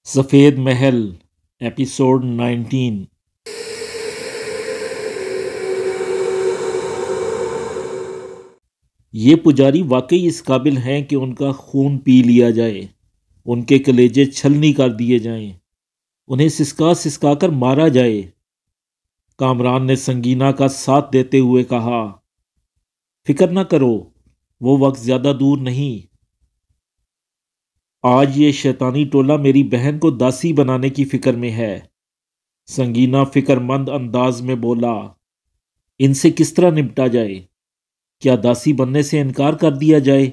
سفید محل ایپیسوڈ 19۔ یہ پجاری واقعی اس قابل ہیں کہ ان کا خون پی لیا جائے، ان کے کلیجے چھلنی کر دیے جائیں، انہیں سسکا سسکا کر مارا جائے۔ کامران نے سنگینا کا ساتھ دیتے ہوئے کہا، فکر نہ کرو، وہ وقت زیادہ دور نہیں۔ آج یہ شیطانی ٹولہ میری بہن کو داسی بنانے کی فکر میں ہے۔ سنگینا فکر مند انداز میں بولا، ان سے کس طرح نمٹا جائے؟ کیا داسی بننے سے انکار کر دیا جائے؟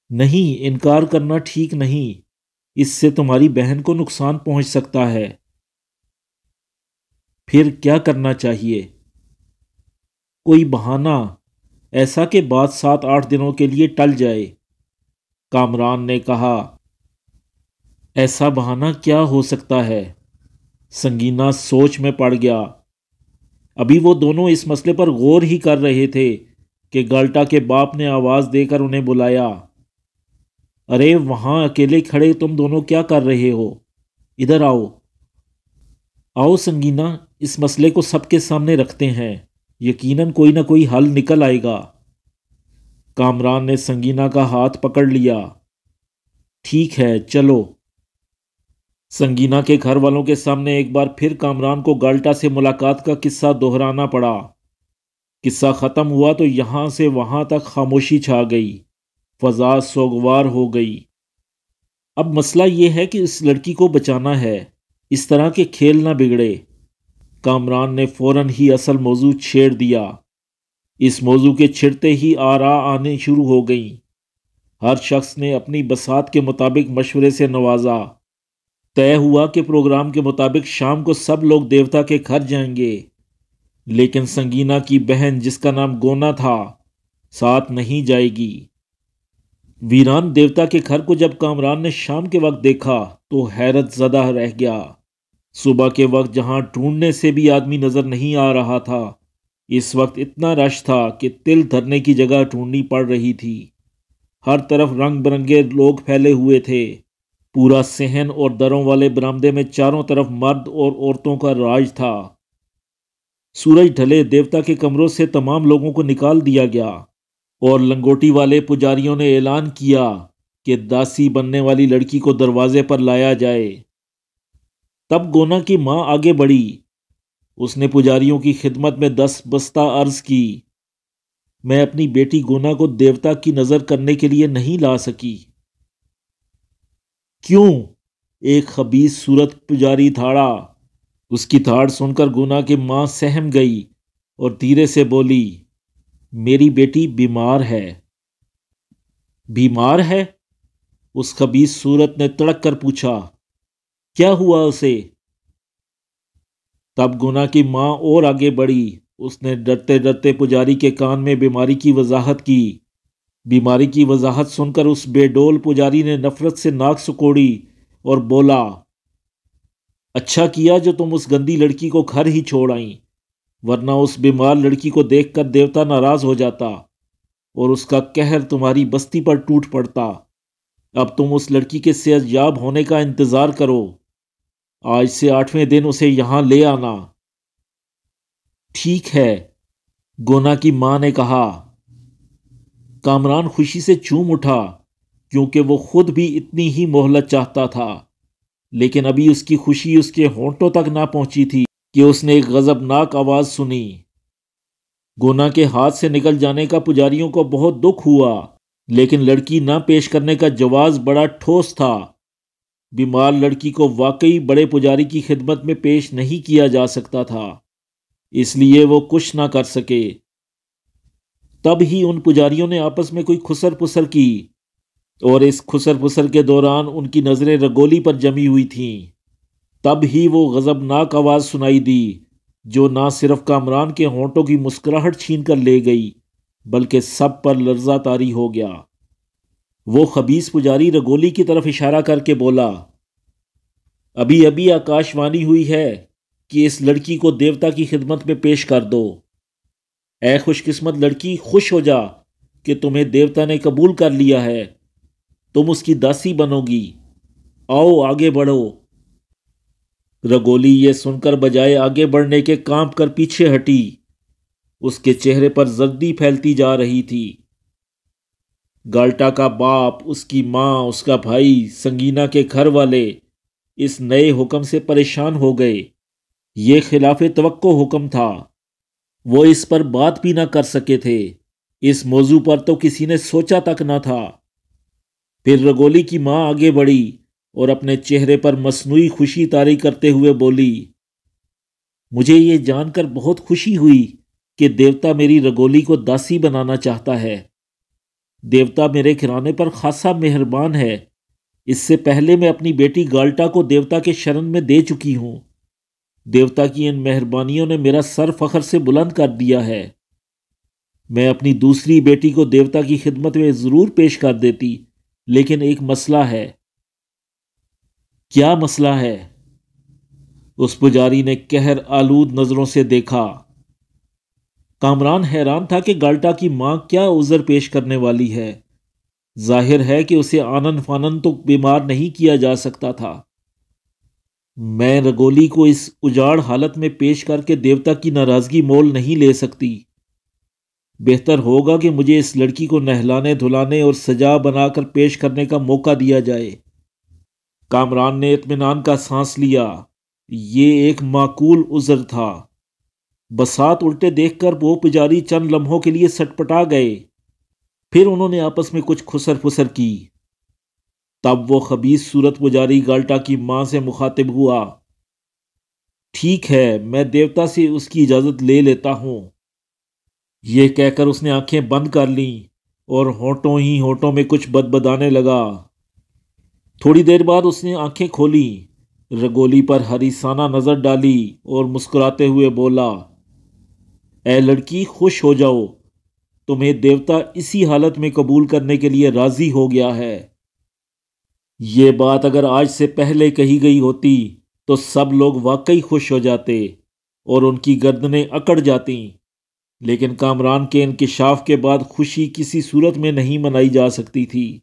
نہیں، انکار کرنا ٹھیک نہیں، اس سے تمہاری بہن کو نقصان پہنچ سکتا ہے۔ پھر کیا کرنا چاہیے؟ کوئی بہانہ ایسا کہ بات 7-8 دنوں کے لیے ٹل جائے۔ کامران نے کہا، ایسا بہانہ کیا ہو سکتا ہے؟ سنگینا سوچ میں پڑ گیا۔ ابھی وہ دونوں اس مسئلے پر غور ہی کر رہے تھے کہ گالٹا کے باپ نے آواز دے کر انہیں بلایا۔ ارے وہاں اکیلے کھڑے تم دونوں کیا کر رہے ہو؟ ادھر آؤ۔ آؤ سنگینا، اس مسئلے کو سب کے سامنے رکھتے ہیں، یقیناً کوئی نہ کوئی حل نکل آئے گا۔ کامران نے سنگینا کا ہاتھ پکڑ لیا۔ ٹھیک ہے، چلو۔ سنگینا کے گھر والوں کے سامنے ایک بار پھر کامران کو گالٹا سے ملاقات کا قصہ دہرانا پڑا۔ قصہ ختم ہوا تو یہاں سے وہاں تک خاموشی چھا گئی، فضا سوگوار ہو گئی۔ اب مسئلہ یہ ہے کہ اس لڑکی کو بچانا ہے، اس طرح کے کھیل نہ بگڑے۔ کامران نے فوراً ہی اصل موضوع چھیڑ دیا۔ اس موضوع کے چھڑتے ہی آرا آنے شروع ہو گئیں۔ ہر شخص نے اپنی بساط کے مطابق مشورے سے نوازا۔ طے ہوا کہ پروگرام کے مطابق شام کو سب لوگ دیوتا کے گھر جائیں گے، لیکن سنگینا کی بہن جس کا نام گونا تھا ساتھ نہیں جائے گی۔ ویران دیوتا کے گھر کو جب کامران نے شام کے وقت دیکھا تو حیرت زدہ رہ گیا۔ صبح کے وقت جہاں ڈھونڈنے سے بھی آدمی نظر نہیں آ رہا تھا، اس وقت اتنا رش تھا کہ تل دھرنے کی جگہ ڈھونڈنی پڑ رہی تھی۔ ہر طرف رنگ برنگے لوگ پھیلے ہوئے تھے۔ پورا صحن اور دروں والے برآمدے میں چاروں طرف مرد اور عورتوں کا راج تھا۔ سورج ڈھلے دیوتا کے کمروں سے تمام لوگوں کو نکال دیا گیا اور لنگوٹی والے پجاریوں نے اعلان کیا کہ داسی بننے والی لڑکی کو دروازے پر لایا جائے۔ تب گونا کی ماں آگے بڑھی۔ اس نے پجاریوں کی خدمت میں دستبستہ عرض کی، میں اپنی بیٹی گونا کو دیوتا کی نظر کرنے کے لیے نہیں لا سکی۔ کیوں؟ ایک خبیث صورت پجاری دھاڑا۔ اس کی دھاڑ سن کر گونا کی ماں سہم گئی اور دھیرے سے بولی، میری بیٹی بیمار ہے۔ بیمار ہے؟ اس خبیث صورت نے تڑک کر پوچھا، کیا ہوا اسے؟ تب گونا کی ماں اور آگے بڑھی۔ اس نے ڈرتے ڈرتے پجاری کے کان میں بیماری کی وضاحت کی۔ بیماری کی وضاحت سن کر اس بے ڈول پجاری نے نفرت سے ناک سکوڑی اور بولا، اچھا کیا جو تم اس گندی لڑکی کو گھر ہی چھوڑ آئیں، ورنہ اس بیمار لڑکی کو دیکھ کر دیوتا ناراض ہو جاتا اور اس کا قہر تمہاری بستی پر ٹوٹ پڑتا۔ اب تم اس لڑکی کے صحت یاب ہونے کا انتظار کرو۔ آج سے 8ویں دن اسے یہاں لے آنا۔ ٹھیک ہے، گونا کی ماں نے کہا۔ کامران خوشی سے چوم اٹھا کیونکہ وہ خود بھی اتنی ہی مہلت چاہتا تھا، لیکن ابھی اس کی خوشی اس کے ہونٹوں تک نہ پہنچی تھی کہ اس نے ایک غضبناک آواز سنی۔ گونا کے ہاتھ سے نکل جانے کا پجاریوں کو بہت دکھ ہوا، لیکن لڑکی نہ پیش کرنے کا جواز بڑا ٹھوس تھا۔ بیمار لڑکی کو واقعی بڑے پجاری کی خدمت میں پیش نہیں کیا جا سکتا تھا، اس لیے وہ کچھ نہ کر سکے۔ تب ہی ان پجاریوں نے آپس میں کوئی خسر پسر کی اور اس خسر پسر کے دوران ان کی نظریں رگولی پر جمی ہوئی تھیں۔ تب ہی وہ غضبناک آواز سنائی دی جو نہ صرف کامران کے ہونٹوں کی مسکراہٹ چھین کر لے گئی بلکہ سب پر لرزہ طاری ہو گیا۔ وہ خبیث پجاری رگولی کی طرف اشارہ کر کے بولا، ابھی ابھی آکاش وانی ہوئی ہے کہ اس لڑکی کو دیوتا کی خدمت میں پیش کر دو۔ اے خوش قسمت لڑکی، خوش ہو جا کہ تمہیں دیوتا نے قبول کر لیا ہے، تم اس کی داسی بنو گی۔ آؤ آگے بڑھو۔ رگولی یہ سن کر بجائے آگے بڑھنے کے کانپ کر پیچھے ہٹی۔ اس کے چہرے پر زردی پھیلتی جا رہی تھی۔ گالٹا کا باپ، اس کی ماں، اس کا بھائی، سنگینا کے گھر والے اس نئے حکم سے پریشان ہو گئے۔ یہ خلاف توقع حکم تھا۔ وہ اس پر بات بھی نہ کر سکے تھے۔ اس موضوع پر تو کسی نے سوچا تک نہ تھا۔ پھر رگولی کی ماں آگے بڑھی اور اپنے چہرے پر مصنوعی خوشی طاری کرتے ہوئے بولی، مجھے یہ جان کر بہت خوشی ہوئی کہ دیوتا میری رگولی کو داسی بنانا چاہتا ہے۔ دیوتا میرے گھرانے پر خاصا مہربان ہے۔ اس سے پہلے میں اپنی بیٹی گالٹا کو دیوتا کے شرن میں دے چکی ہوں۔ دیوتا کی ان مہربانیوں نے میرا سر فخر سے بلند کر دیا ہے۔ میں اپنی دوسری بیٹی کو دیوتا کی خدمت میں ضرور پیش کر دیتی، لیکن ایک مسئلہ ہے۔ کیا مسئلہ ہے؟ اس پجاری نے قہر آلود نظروں سے دیکھا۔ کامران حیران تھا کہ گالٹا کی ماں کیا عذر پیش کرنے والی ہے۔ ظاہر ہے کہ اسے آنن فانن تو بیمار نہیں کیا جا سکتا تھا۔ میں رگولی کو اس اجاڑ حالت میں پیش کر کے دیوتا کی ناراضگی مول نہیں لے سکتی۔ بہتر ہوگا کہ مجھے اس لڑکی کو نہلانے دھلانے اور سجا بنا کر پیش کرنے کا موقع دیا جائے۔ کامران نے اطمینان کا سانس لیا۔ یہ ایک معقول عذر تھا۔ بساط الٹے دیکھ کر وہ پجاری چند لمحوں کے لیے سٹپٹا گئے۔ پھر انہوں نے آپس میں کچھ خسر پھسر کی۔ تب وہ خبیث صورت پجاری گالٹا کی ماں سے مخاطب ہوا، ٹھیک ہے، میں دیوتا سے اس کی اجازت لے لیتا ہوں۔ یہ کہہ کر اس نے آنکھیں بند کر لیں اور ہونٹوں ہی ہونٹوں میں کچھ بدبدانے لگا۔ تھوڑی دیر بعد اس نے آنکھیں کھولیں، رگولی پر حریصانہ نظر ڈالی اور مسکراتے ہوئے بولا، اے لڑکی، خوش ہو جاؤ، تمہیں دیوتا اسی حالت میں قبول کرنے کے لیے راضی ہو گیا ہے۔ یہ بات اگر آج سے پہلے کہی گئی ہوتی تو سب لوگ واقعی خوش ہو جاتے اور ان کی گردنیں اکڑ جاتیں، لیکن کامران کے انکشاف کے بعد خوشی کسی صورت میں نہیں منائی جا سکتی تھی۔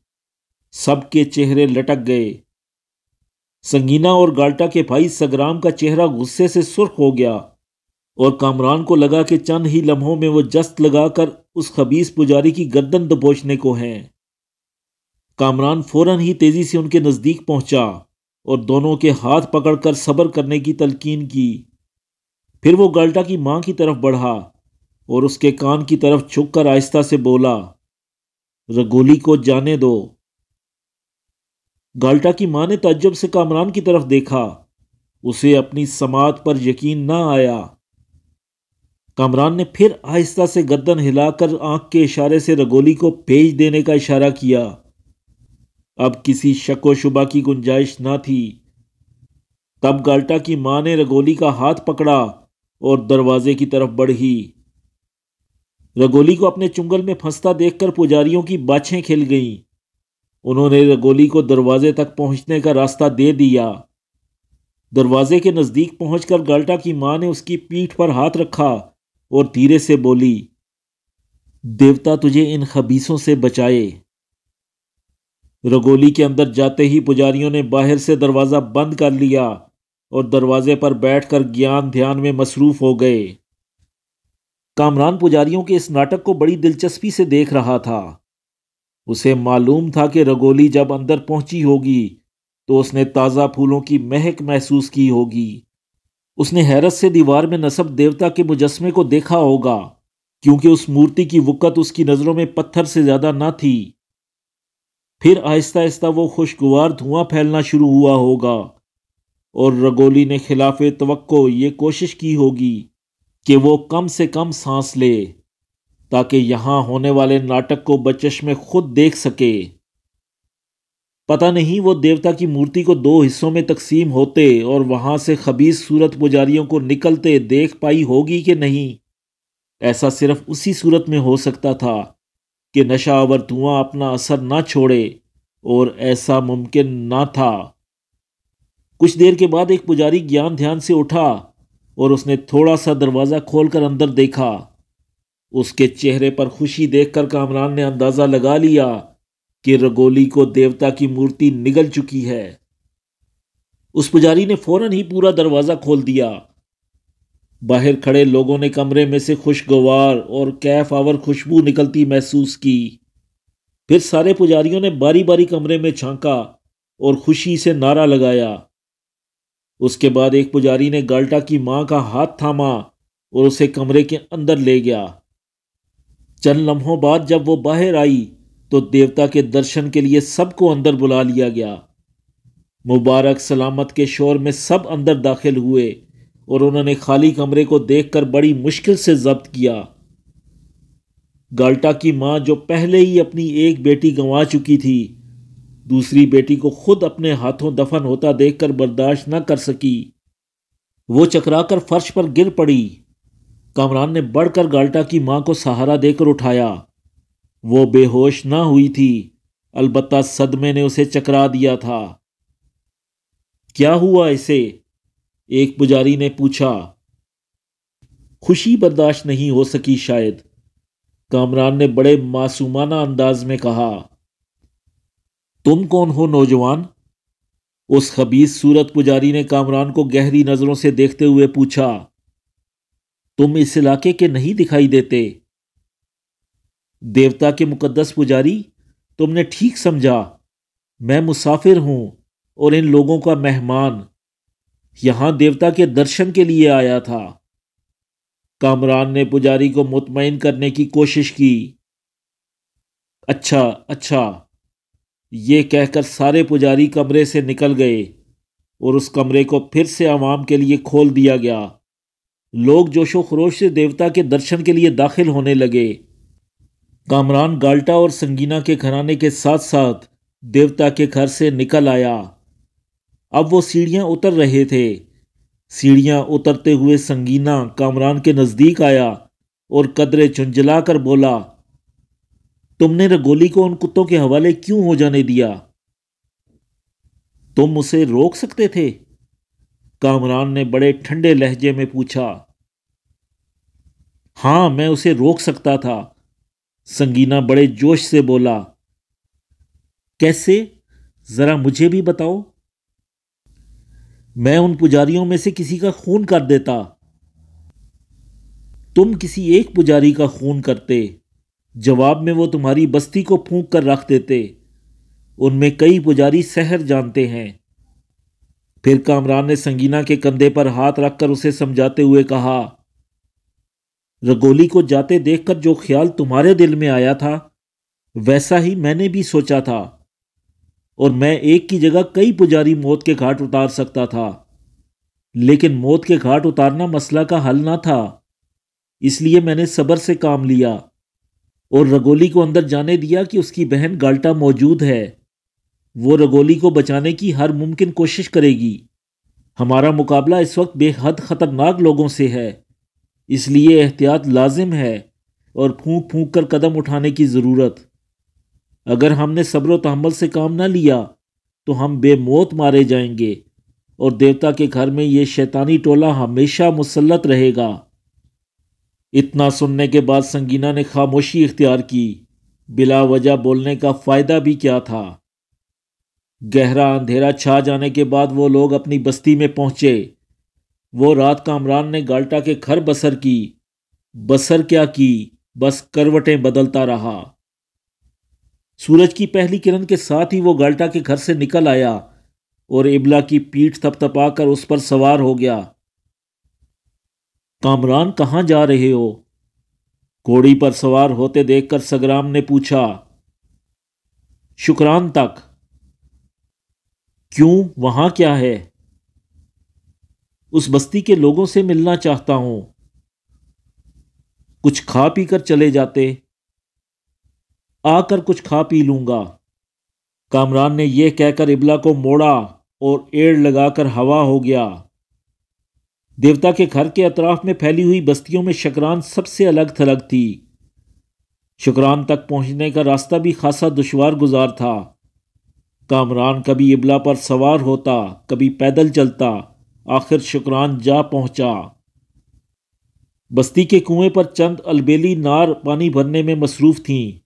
سب کے چہرے لٹک گئے۔ سنگینا اور گالٹا کے بھائی سگرام کا چہرہ غصے سے سرخ ہو گیا اور کامران کو لگا کہ چند ہی لمحوں میں وہ جست لگا کر اس خبیث پجاری کی گردن دبوچنے کو ہیں۔ کامران فوراً ہی تیزی سے ان کے نزدیک پہنچا اور دونوں کے ہاتھ پکڑ کر صبر کرنے کی تلقین کی۔ پھر وہ گالٹا کی ماں کی طرف بڑھا اور اس کے کان کی طرف جھک کر آہستہ سے بولا، رگولی کو جانے دو۔ گالٹا کی ماں نے تعجب سے کامران کی طرف دیکھا۔ اسے اپنی سماعت پر یقین نہ آیا۔ کامران نے پھر آہستہ سے گردن ہلا کر آنکھ کے اشارے سے رگولی کو بھیج دینے کا اشارہ کیا۔ اب کسی شک و شبہ کی گنجائش نہ تھی۔ تب گالٹا کی ماں نے رگولی کا ہاتھ پکڑا اور دروازے کی طرف بڑھی۔ رگولی کو اپنے چنگل میں پھنستا دیکھ کر پجاریوں کی باچھیں کھل گئیں۔ انہوں نے رگولی کو دروازے تک پہنچنے کا راستہ دے دیا۔ دروازے کے نزدیک پہنچ کر گالٹا کی ماں نے اس کی پیٹھ پر ہاتھ رکھا اور دھیرے سے بولی، دیوتا تجھے ان خبیثوں سے بچائے۔ رگولی کے اندر جاتے ہی پجاریوں نے باہر سے دروازہ بند کر لیا اور دروازے پر بیٹھ کر گیان دھیان میں مصروف ہو گئے۔ کامران پجاریوں کے اس ناٹک کو بڑی دلچسپی سے دیکھ رہا تھا۔ اسے معلوم تھا کہ رگولی جب اندر پہنچی ہوگی تو اس نے تازہ پھولوں کی مہک محسوس کی ہوگی۔ اس نے حیرت سے دیوار میں نصب دیوتا کے مجسمے کو دیکھا ہوگا، کیونکہ اس مورتی کی وقت اس کی نظروں میں پتھر سے زیادہ نہ تھی۔ پھر آہستہ آہستہ وہ خوشگوار دھواں پھیلنا شروع ہوا ہوگا اور رگولی نے خلاف توقع یہ کوشش کی ہوگی کہ وہ کم سے کم سانس لے تاکہ یہاں ہونے والے ناٹک کو بچشمے خود دیکھ سکے۔ پتہ نہیں وہ دیوتا کی مورتی کو دو حصوں میں تقسیم ہوتے اور وہاں سے خبیث صورت پجاریوں کو نکلتے دیکھ پائی ہوگی کہ نہیں۔ ایسا صرف اسی صورت میں ہو سکتا تھا کہ نشہ آور دھواں اپنا اثر نہ چھوڑے، اور ایسا ممکن نہ تھا۔ کچھ دیر کے بعد ایک پجاری گیان دھیان سے اٹھا اور اس نے تھوڑا سا دروازہ کھول کر اندر دیکھا۔ اس کے چہرے پر خوشی دیکھ کر کامران نے اندازہ لگا لیا کہ رگولی کو دیوتا کی مورتی نگل چکی ہے۔ اس پجاری نے فوراً ہی پورا دروازہ کھول دیا۔ باہر کھڑے لوگوں نے کمرے میں سے خوشگوار اور کیف آور خوشبو نکلتی محسوس کی۔ پھر سارے پجاریوں نے باری باری کمرے میں جھانکا اور خوشی سے نعرہ لگایا۔ اس کے بعد ایک پجاری نے گالٹا کی ماں کا ہاتھ تھاما اور اسے کمرے کے اندر لے گیا۔ چند لمحوں بعد جب وہ باہر آئی تو دیوتا کے درشن کے لیے سب کو اندر بلا لیا گیا۔ مبارک سلامت کے شور میں سب اندر داخل ہوئے اور انہوں نے خالی کمرے کو دیکھ کر بڑی مشکل سے ضبط کیا۔ گالٹا کی ماں جو پہلے ہی اپنی ایک بیٹی گنوا چکی تھی، دوسری بیٹی کو خود اپنے ہاتھوں دفن ہوتا دیکھ کر برداشت نہ کر سکی۔ وہ چکرا کر فرش پر گر پڑی۔ کامران نے بڑھ کر گالٹا کی ماں کو سہارا دے کر اٹھایا۔ وہ بے ہوش نہ ہوئی تھی، البتہ صدمے نے اسے چکرا دیا تھا۔ کیا ہوا اسے؟ ایک پجاری نے پوچھا۔ خوشی برداشت نہیں ہو سکی شاید، کامران نے بڑے معصومانہ انداز میں کہا۔ تم کون ہو نوجوان؟ اس خبیث صورت پجاری نے کامران کو گہری نظروں سے دیکھتے ہوئے پوچھا۔ تم اس علاقے کے نہیں دکھائی دیتے؟ دیوتا کے مقدس پجاری، تم نے ٹھیک سمجھا، میں مسافر ہوں اور ان لوگوں کا مہمان، یہاں دیوتا کے درشن کے لیے آیا تھا۔ کامران نے پجاری کو مطمئن کرنے کی کوشش کی۔ اچھا اچھا، یہ کہہ کر سارے پجاری کمرے سے نکل گئے اور اس کمرے کو پھر سے عوام کے لیے کھول دیا گیا۔ لوگ جوش و خروش سے دیوتا کے درشن کے لیے داخل ہونے لگے۔ کامران گالٹا اور سنگینا کے گھرانے کے ساتھ ساتھ دیوتا کے گھر سے نکل آیا۔ اب وہ سیڑھیاں اتر رہے تھے۔ سیڑھیاں اترتے ہوئے سنگینا کامران کے نزدیک آیا اور قدرے جھنجھلا کر بولا، تم نے رگولی کو ان کتوں کے حوالے کیوں ہو جانے دیا؟ تم اسے روک سکتے تھے؟ کامران نے بڑے ٹھنڈے لہجے میں پوچھا۔ ہاں، میں اسے روک سکتا تھا، سنگینا بڑے جوش سے بولا۔ کیسے؟ ذرا مجھے بھی بتاؤ۔ میں ان پجاریوں میں سے کسی کا خون کر دیتا۔ تم کسی ایک پجاری کا خون کرتے، جواب میں وہ تمہاری بستی کو پھونک کر رکھ دیتے۔ ان میں کئی پجاری سحر جانتے ہیں۔ پھر کامران نے سنگینا کے کندھے پر ہاتھ رکھ کر اسے سمجھاتے ہوئے کہا، رگولی کو جاتے دیکھ کر جو خیال تمہارے دل میں آیا تھا ویسا ہی میں نے بھی سوچا تھا، اور میں ایک کی جگہ کئی پجاری موت کے گھاٹ اتار سکتا تھا، لیکن موت کے گھاٹ اتارنا مسئلہ کا حل نہ تھا۔ اس لیے میں نے صبر سے کام لیا اور رگولی کو اندر جانے دیا کہ اس کی بہن گالٹا موجود ہے۔ وہ رگولی کو بچانے کی ہر ممکن کوشش کرے گی۔ ہمارا مقابلہ اس وقت بے حد خطرناک لوگوں سے ہے، اس لیے احتیاط لازم ہے اور پھونک پھونک کر قدم اٹھانے کی ضرورت۔ اگر ہم نے صبر و تحمل سے کام نہ لیا تو ہم بے موت مارے جائیں گے اور دیوتا کے گھر میں یہ شیطانی ٹولہ ہمیشہ مسلط رہے گا۔ اتنا سننے کے بعد سنگینا نے خاموشی اختیار کی۔ بلا وجہ بولنے کا فائدہ بھی کیا تھا؟ گہرا اندھیرا چھا جانے کے بعد وہ لوگ اپنی بستی میں پہنچے۔ وہ رات کامران نے گالٹا کے گھر بسر کی۔ بسر کیا کی، بس کروٹیں بدلتا رہا۔ سورج کی پہلی کرن کے ساتھ ہی وہ گالٹا کے گھر سے نکل آیا اور ابلا کی پیٹھ تھپ تھپا کر اس پر سوار ہو گیا۔ کامران، کہاں جا رہے ہو؟ گھوڑی پر سوار ہوتے دیکھ کر سگرام نے پوچھا۔ شکران تک۔ کیوں، وہاں کیا ہے؟ اس بستی کے لوگوں سے ملنا چاہتا ہوں۔ کچھ کھا پی کر چلے جاتے۔ آ کر کچھ کھا پی لوں گا۔ کامران نے یہ کہہ کر ابلا کو موڑا اور ایڑ لگا کر ہوا ہو گیا۔ دیوتا کے گھر کے اطراف میں پھیلی ہوئی بستیوں میں شکران سب سے الگ تھلگ تھی۔ شکران تک پہنچنے کا راستہ بھی خاصا دشوار گزار تھا۔ کامران کبھی ابلا پر سوار ہوتا، کبھی پیدل چلتا، آخر شکران جا پہنچا۔ بستی کے کنویں پر چند البیلی نار پانی بھرنے میں مصروف تھیں۔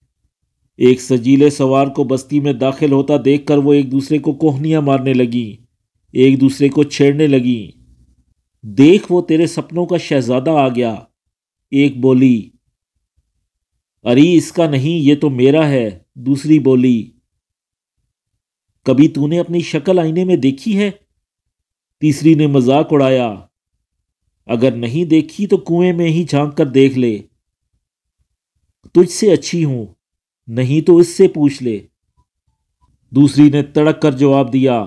ایک سجیلے سوار کو بستی میں داخل ہوتا دیکھ کر وہ ایک دوسرے کو کوہنیاں مارنے لگیں۔ ایک دوسرے کو چھیڑنے لگیں۔ دیکھ وہ تیرے سپنوں کا شہزادہ آ گیا، ایک بولی۔ ارے اس کا نہیں، یہ تو میرا ہے، دوسری بولی۔ کبھی تو نے اپنی شکل آئینے میں دیکھی ہے؟ تیسری نے مذاق اڑایا۔ اگر نہیں دیکھی تو کنویں میں ہی جھانک کر دیکھ لے، تجھ سے اچھی ہوں، نہیں تو اس سے پوچھ لے۔ دوسری نے تڑک کر جواب دیا،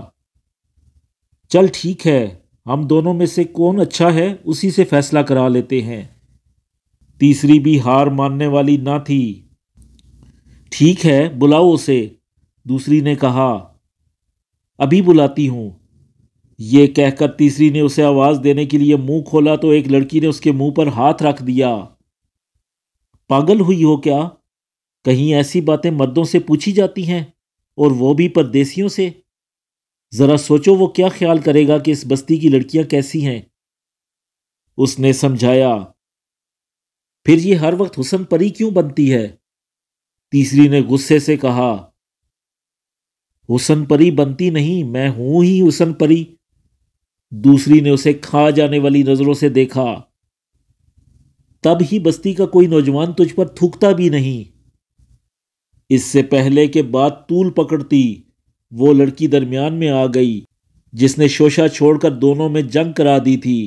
چل ٹھیک ہے، ہم دونوں میں سے کون اچھا ہے اسی سے فیصلہ کرا لیتے ہیں۔ تیسری بھی ہار ماننے والی نہ تھی۔ ٹھیک ہے، بلاؤ اسے، دوسری نے کہا۔ ابھی بلاتی ہوں۔ یہ کہہ کر تیسری نے اسے آواز دینے کے لیے منہ کھولا تو ایک لڑکی نے اس کے منہ پر ہاتھ رکھ دیا۔ پاگل ہوئی ہو کیا؟ کہیں ایسی باتیں مردوں سے پوچھی جاتی ہیں، اور وہ بھی پردیسیوں سے؟ ذرا سوچو وہ کیا خیال کرے گا کہ اس بستی کی لڑکیاں کیسی ہیں؟ اس نے سمجھایا۔ پھر یہ ہر وقت حسن پری کیوں بنتی ہے؟ تیسری نے غصے سے کہا۔ حسن پری بنتی نہیں، میں ہوں ہی حسن پری۔ دوسری نے اسے کھا جانے والی نظروں سے دیکھا۔ تب ہی بستی کا کوئی نوجوان تجھ پر تھوکتا بھی نہیں۔ اس سے پہلے کہ بات طول پکڑتی، وہ لڑکی درمیان میں آ گئی جس نے شوشہ چھوڑ کر دونوں میں جنگ کرا دی تھی۔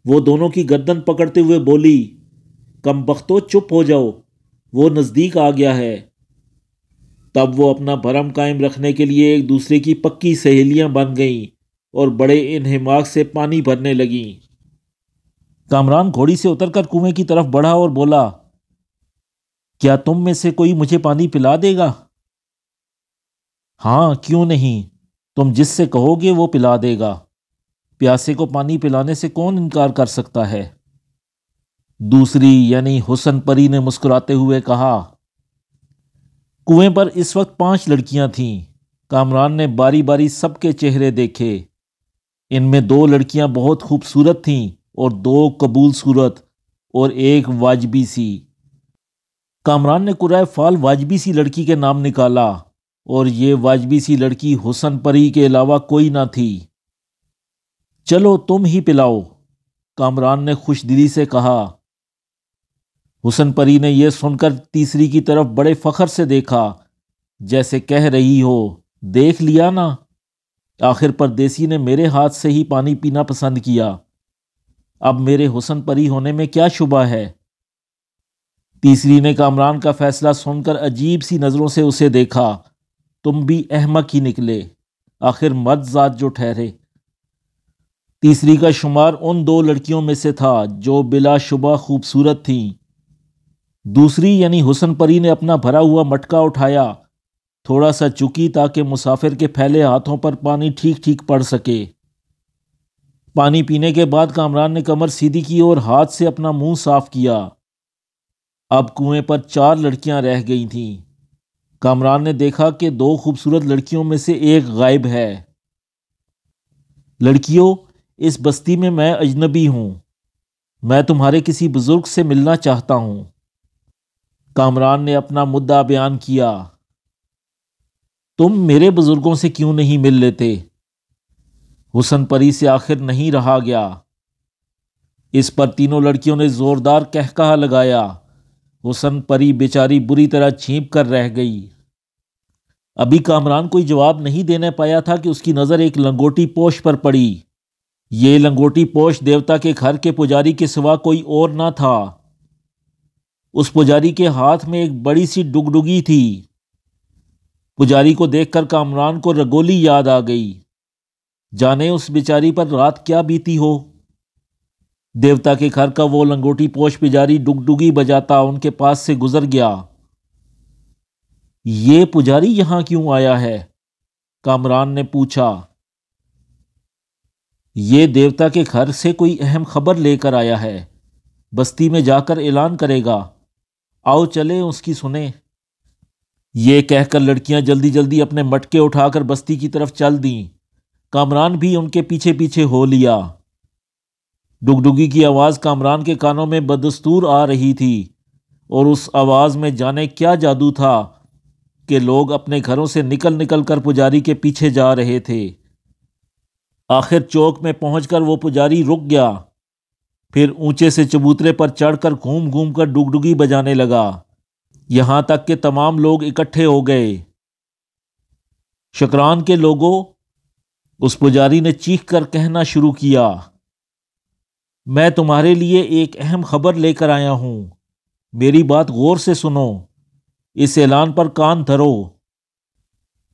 وہ دونوں کی گردن پکڑتے ہوئے بولی، کم بختو چپ ہو جاؤ، وہ نزدیک آ گیا ہے۔ تب وہ اپنا بھرم قائم رکھنے کے لیے ایک دوسرے کی پکی سہیلیاں بن گئیں اور بڑے انہماک سے پانی بھرنے لگیں۔ کامران گھوڑی سے اتر کر کنویں کی طرف بڑھا اور بولا، کیا تم میں سے کوئی مجھے پانی پلا دے گا؟ ہاں، کیوں نہیں، تم جس سے کہو گے وہ پلا دے گا۔ پیاسے کو پانی پلانے سے کون انکار کر سکتا ہے؟ دوسری یعنی حسن پری نے مسکراتے ہوئے کہا۔ کنویں پر اس وقت 5 لڑکیاں تھیں۔ کامران نے باری باری سب کے چہرے دیکھے۔ ان میں 2 لڑکیاں بہت خوبصورت تھیں اور 2 قبول صورت اور ایک واجبی سی۔ کامران نے قرائے فال واجبی سی لڑکی کے نام نکالا، اور یہ واجبی سی لڑکی حسن پری کے علاوہ کوئی نہ تھی۔ چلو تم ہی پلاؤ، کامران نے خوش دلی سے کہا۔ حسن پری نے یہ سن کر تیسری کی طرف بڑے فخر سے دیکھا، جیسے کہہ رہی ہو، دیکھ لیا نا، آخر پردیسی نے میرے ہاتھ سے ہی پانی پینا پسند کیا، اب میرے حسن پری ہونے میں کیا شبہ ہے؟ تیسری نے کامران کا فیصلہ سن کر عجیب سی نظروں سے اسے دیکھا۔ تم بھی احمق ہی نکلے، آخر مرد ذات جو ٹھہرے۔ تیسری کا شمار ان 2 لڑکیوں میں سے تھا جو بلا شبہ خوبصورت تھیں۔ دوسری یعنی حسن پری نے اپنا بھرا ہوا مٹکا اٹھایا، تھوڑا سا چکی تاکہ مسافر کے پھیلے ہاتھوں پر پانی ٹھیک ٹھیک پڑ سکے۔ پانی پینے کے بعد کامران نے کمر سیدھی کی اور ہاتھ سے اپنا منہ صاف کیا۔ اب کنویں پر 4 لڑکیاں رہ گئی تھیں۔ کامران نے دیکھا کہ 2 خوبصورت لڑکیوں میں سے ایک غائب ہے۔ لڑکیوں، اس بستی میں اجنبی ہوں، میں تمہارے کسی بزرگ سے ملنا چاہتا ہوں۔ کامران نے اپنا مدعا بیان کیا۔ تم میرے بزرگوں سے کیوں نہیں مل لیتے؟ حسن پری سے آخر نہیں رہا گیا۔ اس پر تینوں لڑکیوں نے زوردار قہقہہ لگایا۔ حسن پری بیچاری بری طرح چھینپ کر رہ گئی۔ ابھی کامران کوئی جواب نہیں دینے پایا تھا کہ اس کی نظر ایک لنگوٹی پوش پر پڑی۔ یہ لنگوٹی پوش دیوتا کے گھر کے پجاری کے سوا کوئی اور نہ تھا۔ اس پجاری کے ہاتھ میں ایک بڑی سی ڈگڈگی تھی۔ پجاری کو دیکھ کر کامران کو رگولی یاد آ گئی۔ جانے اس بیچاری پر رات کیا بیتی ہو۔ دیوتا کے گھر کا وہ لنگوٹی پوش پجاری ڈگڈگی بجاتا ان کے پاس سے گزر گیا۔ یہ پجاری یہاں کیوں آیا ہے؟ کامران نے پوچھا۔ یہ دیوتا کے گھر سے کوئی اہم خبر لے کر آیا ہے، بستی میں جا کر اعلان کرے گا، آؤ چلیں اس کی سنیں۔ یہ کہہ کر لڑکیاں جلدی جلدی اپنے مٹکے اٹھا کر بستی کی طرف چل دیں۔ کامران بھی ان کے پیچھے پیچھے ہو لیا۔ ڈگڈگی کی آواز کامران کے کانوں میں بدستور آ رہی تھی، اور اس آواز میں جانے کیا جادو تھا کہ لوگ اپنے گھروں سے نکل نکل کر پجاری کے پیچھے جا رہے تھے۔ آخر چوک میں پہنچ کر وہ پجاری رک گیا، پھر اونچے سے چبوترے پر چڑھ کر گھوم گھوم کر ڈگڈگی بجانے لگا، یہاں تک کہ تمام لوگ اکٹھے ہو گئے۔ شکران کے لوگوں، اس پجاری نے چیخ کر کہنا شروع کیا، میں تمہارے لیے ایک اہم خبر لے کر آیا ہوں، میری بات غور سے سنو، اس اعلان پر کان دھرو۔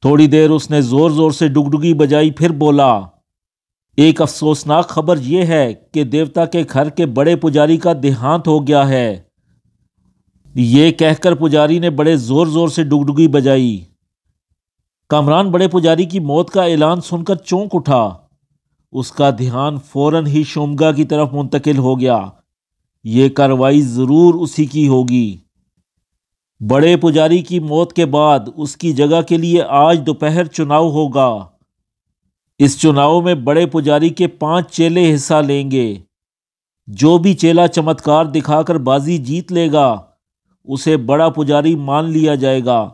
تھوڑی دیر اس نے زور زور سے ڈگڈگی بجائی، پھر بولا، ایک افسوسناک خبر یہ ہے کہ دیوتا کے گھر کے بڑے پجاری کا دیہانت ہو گیا ہے۔ یہ کہہ کر پجاری نے بڑے زور زور سے ڈگڈگی بجائی۔ کامران بڑے پجاری کی موت کا اعلان سن کر چونک اٹھا، اس کا دھیان فوراً ہی شومگا کی طرف منتقل ہو گیا، یہ کارروائی ضرور اسی کی ہوگی۔ بڑے پجاری کی موت کے بعد اس کی جگہ کے لیے آج دوپہر چناؤ ہوگا۔ اس چناؤ میں بڑے پجاری کے 5 چیلے حصہ لیں گے۔ جو بھی چیلا چمتکار دکھا کر بازی جیت لے گا اسے بڑا پجاری مان لیا جائے گا۔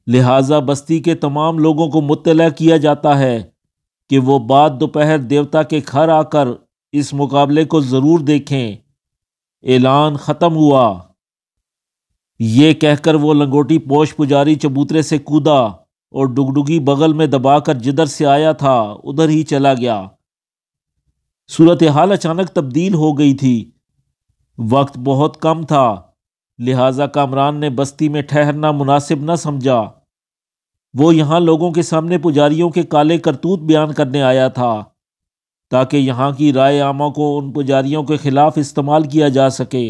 لہٰذا بستی کے تمام لوگوں کو مطلع کیا جاتا ہے کہ وہ بعد دوپہر دیوتا کے گھر آ کر اس مقابلے کو ضرور دیکھیں۔ اعلان ختم ہوا۔ یہ کہہ کر وہ لنگوٹی پوش پجاری چبوترے سے کودا اور ڈگڈگی بغل میں دبا کر جدھر سے آیا تھا ادھر ہی چلا گیا۔ صورتحال اچانک تبدیل ہو گئی تھی، وقت بہت کم تھا، لہٰذا کامران نے بستی میں ٹھہرنا مناسب نہ سمجھا۔ وہ یہاں لوگوں کے سامنے پجاریوں کے کالے کرتوت بیان کرنے آیا تھا تاکہ یہاں کی رائے عامہ کو ان پجاریوں کے خلاف استعمال کیا جا سکے۔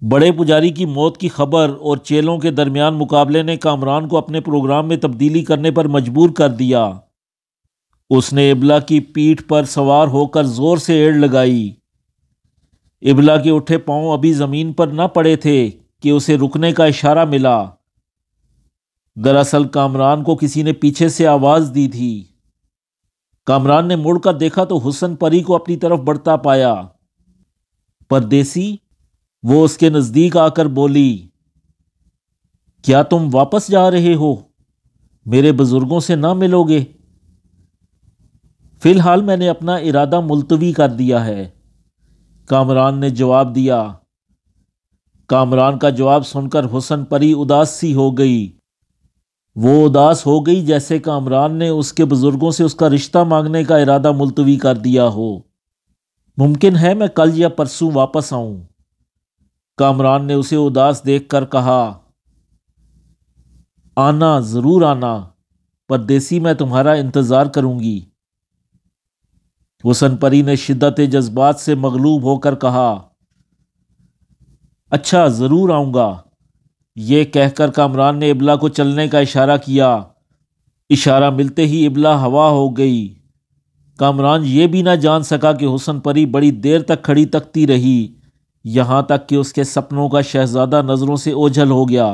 بڑے پجاری کی موت کی خبر اور چیلوں کے درمیان مقابلے نے کامران کو اپنے پروگرام میں تبدیلی کرنے پر مجبور کر دیا۔ اس نے ابلا کی پیٹھ پر سوار ہو کر زور سے ایڑ لگائی۔ ابلا کے اٹھے پاؤں ابھی زمین پر نہ پڑے تھے کہ اسے رکنے کا اشارہ ملا۔ دراصل کامران کو کسی نے پیچھے سے آواز دی تھی۔ کامران نے مڑ کر دیکھا تو حسن پری کو اپنی طرف بڑھتا پایا۔ پردیسی، وہ اس کے نزدیک آ کر بولی، کیا تم واپس جا رہے ہو؟ میرے بزرگوں سے نہ ملو گے؟ فی الحال میں نے اپنا ارادہ ملتوی کر دیا ہے، کامران نے جواب دیا۔ کامران کا جواب سن کر حسن پری اداس سی ہو گئی۔ وہ اداس ہو گئی جیسے کامران نے اس کے بزرگوں سے اس کا رشتہ مانگنے کا ارادہ ملتوی کر دیا ہو۔ ممکن ہے میں کل یا پرسوں واپس آؤں، کامران نے اسے اداس دیکھ کر کہا۔ آنا، ضرور آنا، پردیسی، میں تمہارا انتظار کروں گی۔ حسن پری نے شدت جذبات سے مغلوب ہو کر کہا، اچھا، ضرور آؤں گا۔ یہ کہہ کر کامران نے ابلا کو چلنے کا اشارہ کیا۔ اشارہ ملتے ہی ابلا ہوا ہو گئی۔ کامران یہ بھی نہ جان سکا کہ حسن پری بڑی دیر تک کھڑی تکتی رہی، یہاں تک کہ اس کے سپنوں کا شہزادہ نظروں سے اوجھل ہو گیا۔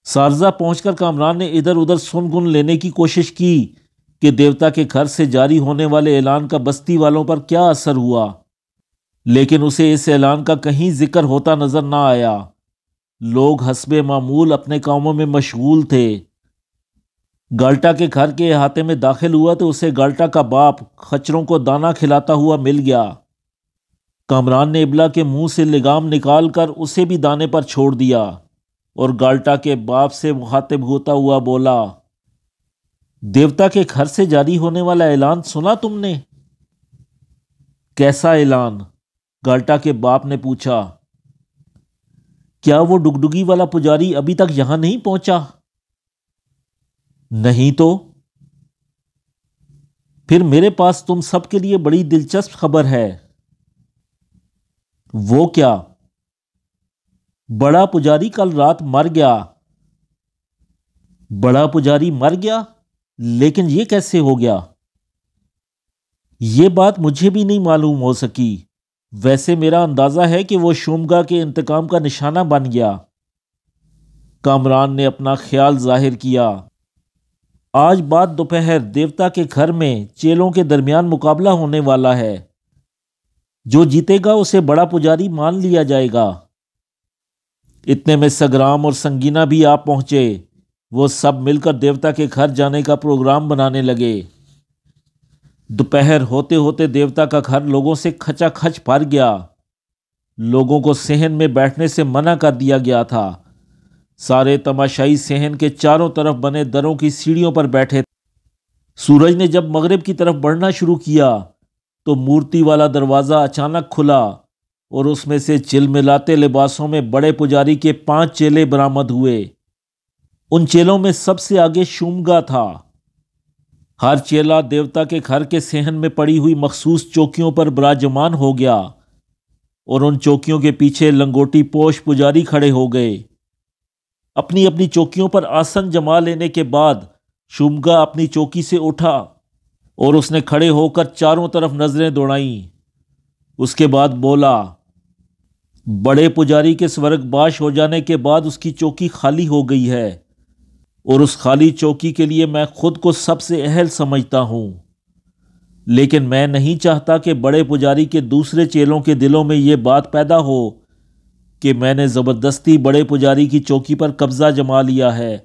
سارزہ پہنچ کر کامران نے ادھر ادھر سن گن لینے کی کوشش کی کہ دیوتا کے گھر سے جاری ہونے والے اعلان کا بستی والوں پر کیا اثر ہوا، لیکن اسے اس اعلان کا کہیں ذکر ہوتا نظر نہ آیا۔ لوگ حسب معمول اپنے کاموں میں مشغول تھے۔ گالٹا کے گھر کے احاطے میں داخل ہوا تو اسے گالٹا کا باپ خچروں کو دانہ کھلاتا ہوا مل گیا۔ کامران نے ابلا کے منہ سے لگام نکال کر اسے بھی دانے پر چھوڑ دیا اور گالٹا کے باپ سے مخاطب ہوتا ہوا بولا، دیوتا کے گھر سے جاری ہونے والا اعلان سنا تم نے؟ کیسا اعلان؟ گالٹا کے باپ نے پوچھا۔ کیا وہ ڈگڈگی والا پجاری ابھی تک یہاں نہیں پہنچا؟ نہیں تو؟ پھر میرے پاس تم سب کے لیے بڑی دلچسپ خبر ہے۔ وہ کیا؟ بڑا پجاری کل رات مر گیا۔ بڑا پجاری مر گیا؟ لیکن یہ کیسے ہو گیا؟ یہ بات مجھے بھی نہیں معلوم ہو سکی، ویسے میرا اندازہ ہے کہ وہ شومگا کے انتقام کا نشانہ بن گیا۔ کامران نے اپنا خیال ظاہر کیا۔ آج بعد دوپہر دیوتا کے گھر میں چیلوں کے درمیان مقابلہ ہونے والا ہے، جو جیتے گا اسے بڑا پجاری مان لیا جائے گا۔ اتنے میں سگرام اور سنگینا بھی آپ پہنچے۔ وہ سب مل کر دیوتا کے گھر جانے کا پروگرام بنانے لگے۔ دوپہر ہوتے ہوتے دیوتا کا گھر لوگوں سے کھچا کھچ بھر گیا۔ لوگوں کو صحن میں بیٹھنے سے منع کر دیا گیا تھا۔ سارے تماشائی صحن کے چاروں طرف بنے دروں کی سیڑھیوں پر بیٹھے تھے۔ سورج نے جب مغرب کی طرف بڑھنا شروع کیا تو مورتی والا دروازہ اچانک کھلا اور اس میں سے چلملاتے لباسوں میں بڑے پجاری کے 5 چیلے برآمد ہوئے۔ ان چیلوں میں سب سے آگے شومگا تھا۔ ہر چیلا دیوتا کے گھر کے صحن میں پڑی ہوئی مخصوص چوکیوں پر براجمان ہو گیا اور ان چوکیوں کے پیچھے لنگوٹی پوش پجاری کھڑے ہو گئے۔ اپنی اپنی چوکیوں پر آسن جما لینے کے بعد شومگا اپنی چوکی سے اٹھا اور اس نے کھڑے ہو کر چاروں طرف نظریں دوڑائیں۔ اس کے بعد بولا، بڑے پجاری کے سورگباش ہو جانے کے بعد اس کی چوکی خالی ہو گئی ہے اور اس خالی چوکی کے لیے میں خود کو سب سے اہل سمجھتا ہوں، لیکن میں نہیں چاہتا کہ بڑے پجاری کے دوسرے چیلوں کے دلوں میں یہ بات پیدا ہو کہ میں نے زبردستی بڑے پجاری کی چوکی پر قبضہ جما لیا ہے۔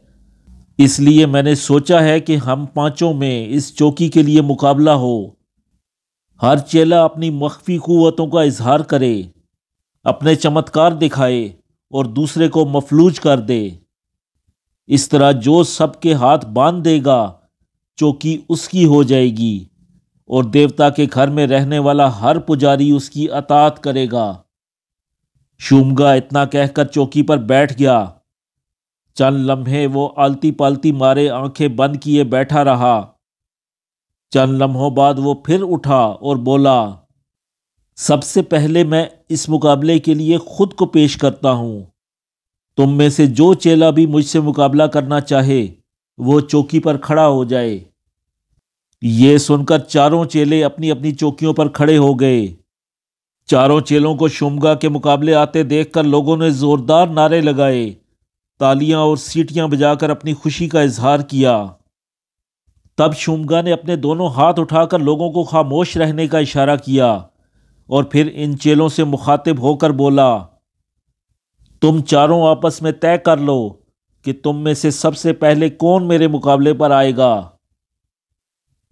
اس لیے میں نے سوچا ہے کہ ہم 5 میں اس چوکی کے لیے مقابلہ ہو۔ ہر چیلا اپنی مخفی قوتوں کا اظہار کرے، اپنے چمتکار دکھائے اور دوسرے کو مفلوج کر دے۔ اس طرح جو سب کے ہاتھ باندھ دے گا چوکی اس کی ہو جائے گی اور دیوتا کے گھر میں رہنے والا ہر پجاری اس کی اطاعت کرے گا۔ شومگا اتنا کہہ کر چوکی پر بیٹھ گیا۔ چند لمحے وہ آلتی پالتی مارے آنکھیں بند کیے بیٹھا رہا۔ چند لمحوں بعد وہ پھر اٹھا اور بولا، سب سے پہلے میں اس مقابلے کے لیے خود کو پیش کرتا ہوں۔ تم میں سے جو چیلا بھی مجھ سے مقابلہ کرنا چاہے وہ چوکی پر کھڑا ہو جائے۔ یہ سن کر چاروں چیلے اپنی اپنی چوکیوں پر کھڑے ہو گئے۔ چاروں چیلوں کو شومگا کے مقابلے آتے دیکھ کر لوگوں نے زوردار نعرے لگائے، تالیاں اور سیٹیاں بجا کر اپنی خوشی کا اظہار کیا۔ تب شومگا نے اپنے دونوں ہاتھ اٹھا کر لوگوں کو خاموش رہنے کا اشارہ کیا اور پھر ان چیلوں سے مخاطب ہو کر بولا، تم چاروں آپس میں طے کر لو کہ تم میں سے سب سے پہلے کون میرے مقابلے پر آئے گا۔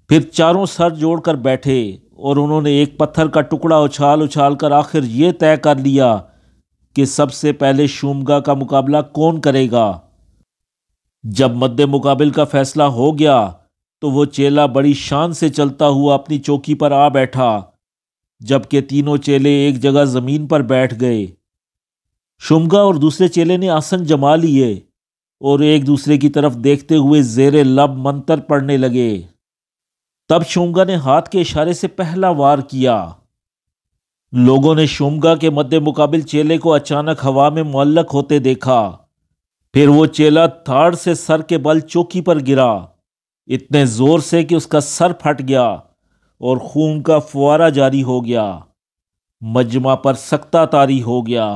پھر چاروں سر جوڑ کر بیٹھے اور انہوں نے ایک پتھر کا ٹکڑا اچھال اچھال کر آخر یہ طے کر لیا کہ سب سے پہلے شومگا کا مقابلہ کون کرے گا۔ جب مد مقابل کا فیصلہ ہو گیا تو وہ چیلا بڑی شان سے چلتا ہوا اپنی چوکی پر آ بیٹھا، جبکہ تینوں چیلے ایک جگہ زمین پر بیٹھ گئے۔ شومگا اور دوسرے چیلے نے آسن جما لیے اور ایک دوسرے کی طرف دیکھتے ہوئے زیر لب منتر پڑھنے لگے۔ تب شومگا نے ہاتھ کے اشارے سے پہلا وار کیا۔ لوگوں نے شومگا کے مد مقابل چیلے کو اچانک ہوا میں معلق ہوتے دیکھا۔ پھر وہ چیلا دھاڑ سے سر کے بل چوکی پر گرا، اتنے زور سے کہ اس کا سر پھٹ گیا اور خون کا فوارہ جاری ہو گیا۔ مجمع پر سکتہ طاری ہو گیا۔